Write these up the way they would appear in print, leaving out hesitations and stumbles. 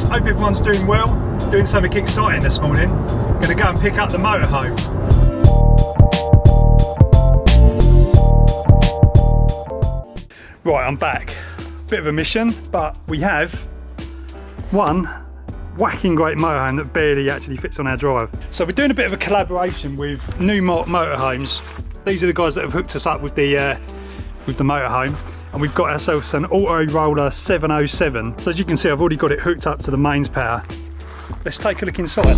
guys, hope everyone's doing well. Doing something exciting this morning. Gonna go and pick up the motorhome. Right, I'm back. Bit of a mission, but we have one whacking great motorhome that barely actually fits on our drive. So we're doing a bit of a collaboration with New Motorhomes. These are the guys that have hooked us up with the motorhome. And we've got ourselves an Auto Roller 707. So as you can see, I've already got it hooked up to the mains power. Let's take a look inside.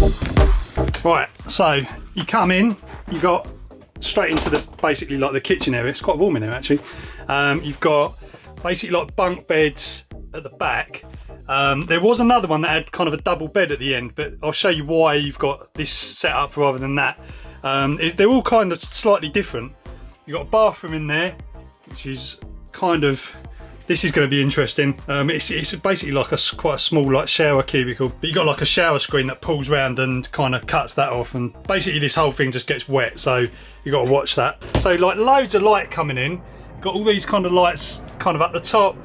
Right, so you come in, you got straight into the basically like the kitchen area. It's quite warm in there actually. You've got basically like bunk beds at the back. There was another one that had kind of a double bed at the end, but I'll show you why you've got this set up rather than that. They're all kind of slightly different. You've got a bathroom in there, which is kind of, this is going to be interesting. It's basically like quite a small like shower cubicle, but you've got like a shower screen that pulls round and kind of cuts that off, and basically this whole thing just gets wet, so you've got to watch that. So like loads of light coming in, got all these kind of lights kind of up the top.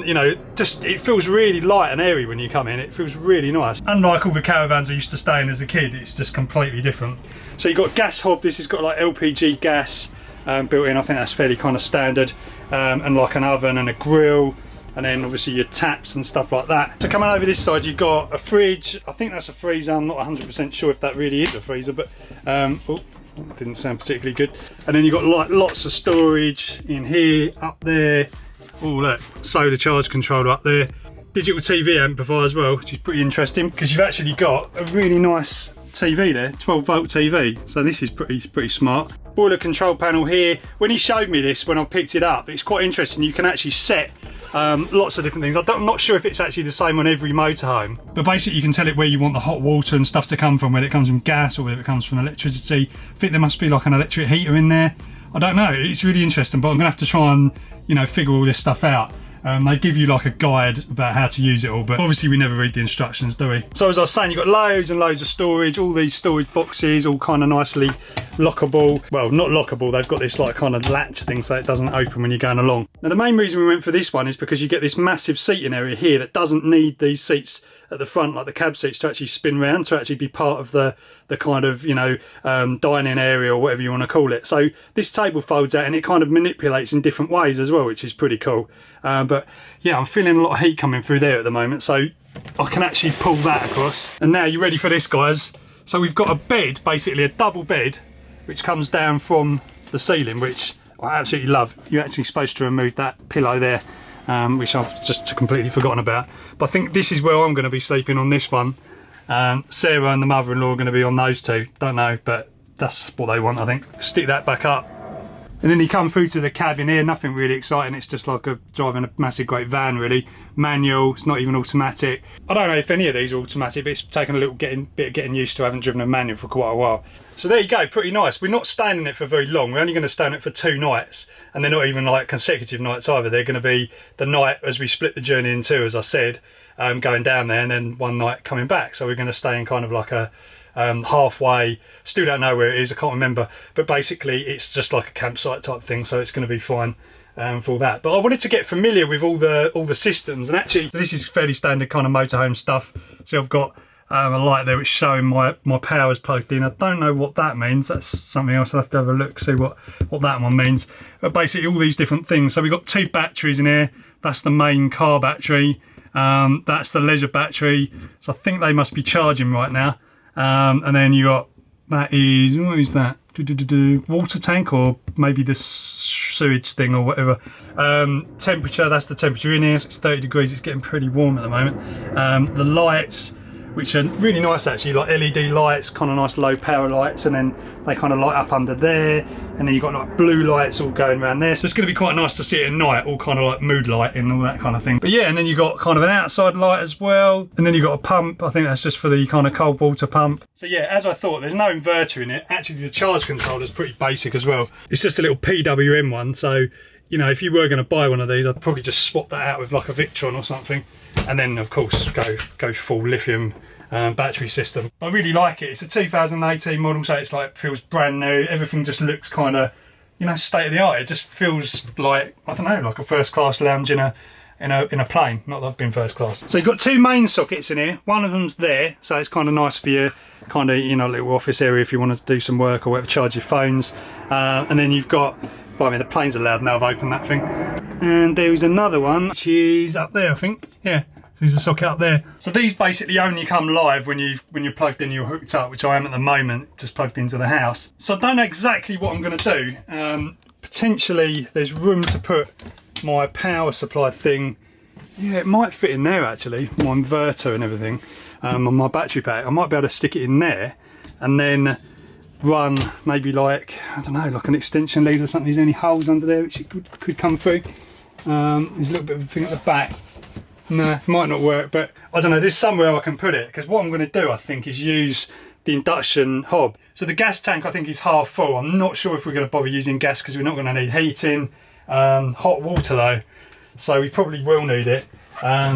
You know, just it feels really light and airy when you come in. It feels really nice. Unlike all the caravans I used to stay in as a kid, it's just completely different. So you've got gas hob. This has got like LPG gas built in. I think that's fairly kind of standard. And like an oven and a grill, and then obviously your taps and stuff like that. So coming over this side, you've got a fridge. I think that's a freezer. I'm not 100% sure if that really is a freezer, but oh, that didn't sound particularly good. And then you've got like lots of storage in here, up there. Oh look, solar charge controller up there. Digital TV amplifier as well, which is pretty interesting because you've actually got a really nice TV there, 12 volt TV. So this is pretty smart. Boiler control panel here. When he showed me this, when I picked it up, it's quite interesting. You can actually set lots of different things. I'm not sure if it's actually the same on every motorhome, but basically you can tell it where you want the hot water and stuff to come from, whether it comes from gas or whether it comes from electricity. I think there must be like an electric heater in there. I don't know, it's really interesting, but I'm gonna have to try and, you know, figure all this stuff out. They give you like a guide about how to use it all, but obviously we never read the instructions, do we? So as I was saying, you've got loads and loads of storage, all these storage boxes, all kind of nicely lockable. Well, not lockable, they've got this like kind of latch thing so it doesn't open when you're going along. Now the main reason we went for this one is because you get this massive seating area here that doesn't need these seats at the front, like the cab seats, to actually spin round, to actually be part of the kind of, you know, dining area or whatever you want to call it. So this table folds out and it kind of manipulates in different ways as well, which is pretty cool. But yeah, I'm feeling a lot of heat coming through there at the moment, so I can actually pull that across. And now you ready for this, guys? So we've got a bed, basically a double bed, which comes down from the ceiling, which I absolutely love. You're actually supposed to remove that pillow there, which I've just completely forgotten about. But I think this is where I'm going to be sleeping, on this one. Sarah and the mother-in-law are going to be on those two. Don't know, but that's what they want, I think. Stick that back up. And then you come through to the cabin here, nothing really exciting. It's just like driving a massive great van, really. Manual, it's not even automatic. I don't know if any of these are automatic, but it's taken a little bit of getting used to. I haven't driven a manual for quite a while. So there you go, pretty nice. We're not staying in it for very long. We're only going to stay in it for 2 nights. And they're not even like consecutive nights either. They're going to be the night as we split the journey in 2, as I said, going down there, and then one night coming back. So we're going to stay in kind of like a halfway, still don't know where it is, I can't remember, but basically it's just like a campsite type thing, so it's going to be fine for all that. But I wanted to get familiar with all the systems, and actually this is fairly standard kind of motorhome stuff. So I've got a light there which is showing my power's plugged in. I don't know what that means. That's something else. I'll have to have a look, see what that one means. But basically all these different things. So we've got 2 batteries in here. That's the main car battery, that's the leisure battery, so I think they must be charging right now. And then you got, that is, what is that? Water tank, or maybe the sewage thing or whatever. Temperature, that's the temperature in here. So it's 30 degrees, it's getting pretty warm at the moment. The lights, which are really nice actually, like LED lights, kind of nice low power lights, and then they kind of light up under there, and then you've got like blue lights all going around there, so it's going to be quite nice to see it at night, all kind of like mood light and all that kind of thing. But yeah, and then you've got kind of an outside light as well, and then you've got a pump. I think that's just for the kind of cold water pump. So yeah, as I thought, there's no inverter in it. Actually the charge controller is pretty basic as well. It's just a little PWM one, so you know, if you were going to buy one of these, I'd probably just swap that out with like a Victron or something, and then of course go full lithium battery system. I really like it. It's a 2018 model, so it's like, feels brand new. Everything just looks kind of, you know, state of the art. It just feels like, I don't know, like a first class lounge in a in a plane, not that I've been first class. So you've got two main sockets in here. One of them's there, so it's kind of nice for your kind of, you know, little office area if you want to do some work or whatever, charge your phones. And then you've got, well, I mean, the plane's are loud now, I've opened that thing. And there is another one, which is up there, I think. Yeah, there's a socket up there. So these basically only come live when you're plugged in, you're hooked up, which I am at the moment, just plugged into the house. So I don't know exactly what I'm going to do. Potentially, there's room to put my power supply thing. Yeah, it might fit in there actually, my inverter and everything, on my battery pack. I might be able to stick it in there and then run maybe like, I don't know, like an extension lead or something. There's any holes under there which it could come through. There's a little bit of a thing at the back. No, it might not work, but I don't know, there's somewhere I can put it, because what I'm going to do, I think, is use the induction hob. So the gas tank, I think, is half full. I'm not sure if we're going to bother using gas because we're not going to need heating. Hot water though, so we probably will need it,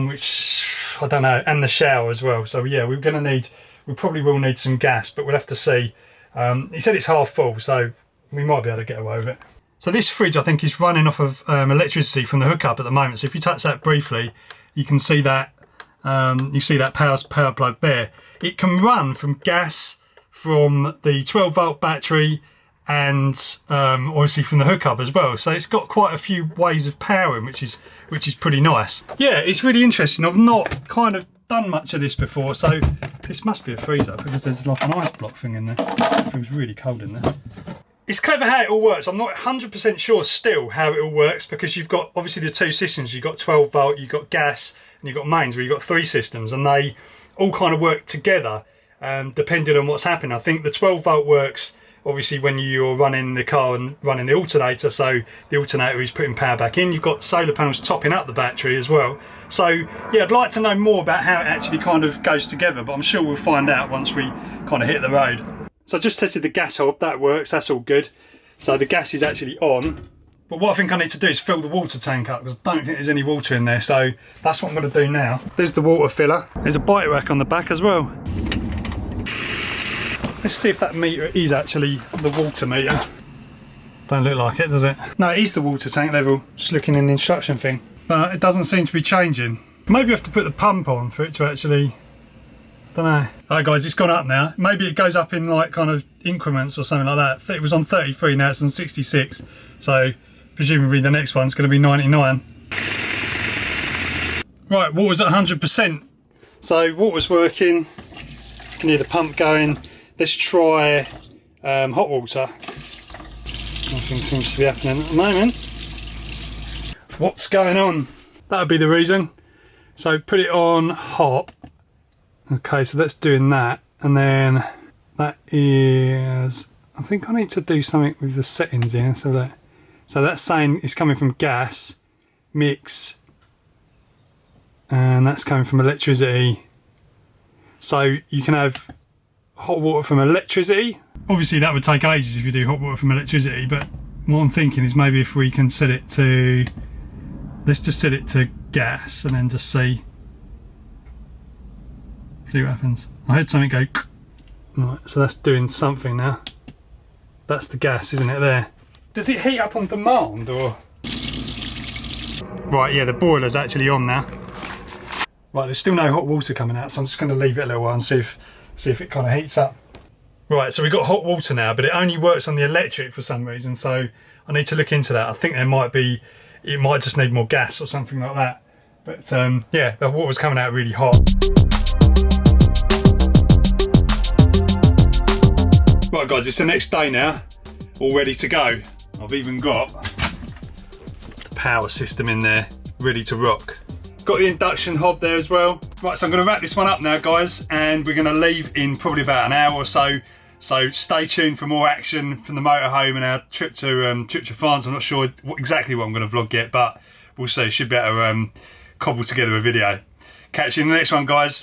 which I don't know, and the shower as well. So yeah, we probably will need some gas, but we'll have to see. He said it's half full, so we might be able to get away with it. So this fridge, I think, is running off of electricity from the hookup at the moment. So if you touch that briefly, you can see that power plug there. It can run from gas, from the 12-volt battery, and obviously from the hookup as well. So it's got quite a few ways of powering, which is pretty nice. Yeah, it's really interesting. I've not kind of done much of this before, so this must be a freezer because there's like an ice block thing in there. It feels really cold in there. It's clever how it all works. I'm not 100% sure still how it all works, because you've got obviously the two systems. You've got 12 volt, you've got gas, and you've got mains, where you've got three systems, and they all kind of work together depending on what's happening. I think the 12 volt works obviously when you're running the car and running the alternator, so the alternator is putting power back in. You've got solar panels topping up the battery as well. So yeah, I'd like to know more about how it actually kind of goes together, but I'm sure we'll find out once we kind of hit the road. So I just tested the gas hob, that works, that's all good. So the gas is actually on. But what I think I need to do is fill the water tank up, because I don't think there's any water in there, so that's what I'm going to do now. There's the water filler. There's a bike rack on the back as well. Let's see if that meter is actually the water meter. Don't look like it, does it? No, it is the water tank level. Just looking in the instruction thing. But it doesn't seem to be changing. Maybe I have to put the pump on for it to actually... don't know. Alright guys, it's gone up now. Maybe it goes up in like kind of increments or something like that. It was on 33, now it's on 66. So presumably the next one's going to be 99. Right, water's at 100%. So water's working. You can hear the pump going. Let's try hot water. Nothing seems to be happening at the moment. What's going on? That would be the reason. So put it on hot. Okay, so that's doing that. And then that is... I think I need to do something with the settings here. So that's saying it's coming from gas, mix, and that's coming from electricity. So you can have hot water from electricity. Obviously that would take ages if you do hot water from electricity, but what I'm thinking is maybe if we can set it to, let's just set it to gas and then just see what happens. I heard something go. Right, so that's doing something now. That's the gas, isn't it, there? Does it heat up on demand, or? Right, yeah, the boiler's actually on now. Right, there's still no hot water coming out, so I'm just going to leave it a little while and see if it kind of heats up. Right, so we've got hot water now, but it only works on the electric for some reason, so I need to look into that. I think there might be, it might just need more gas or something like that. But yeah, the water's coming out really hot. Right guys, it's the next day now, all ready to go. I've even got the power system in there, ready to rock. Got the induction hob there as well. Right, so I'm going to wrap this one up now, guys, and we're going to leave in probably about an hour or so. So stay tuned for more action from the motorhome and our trip to France. I'm not sure exactly what I'm going to vlog yet, but we'll see. Should be able to cobble together a video. Catch you in the next one, guys.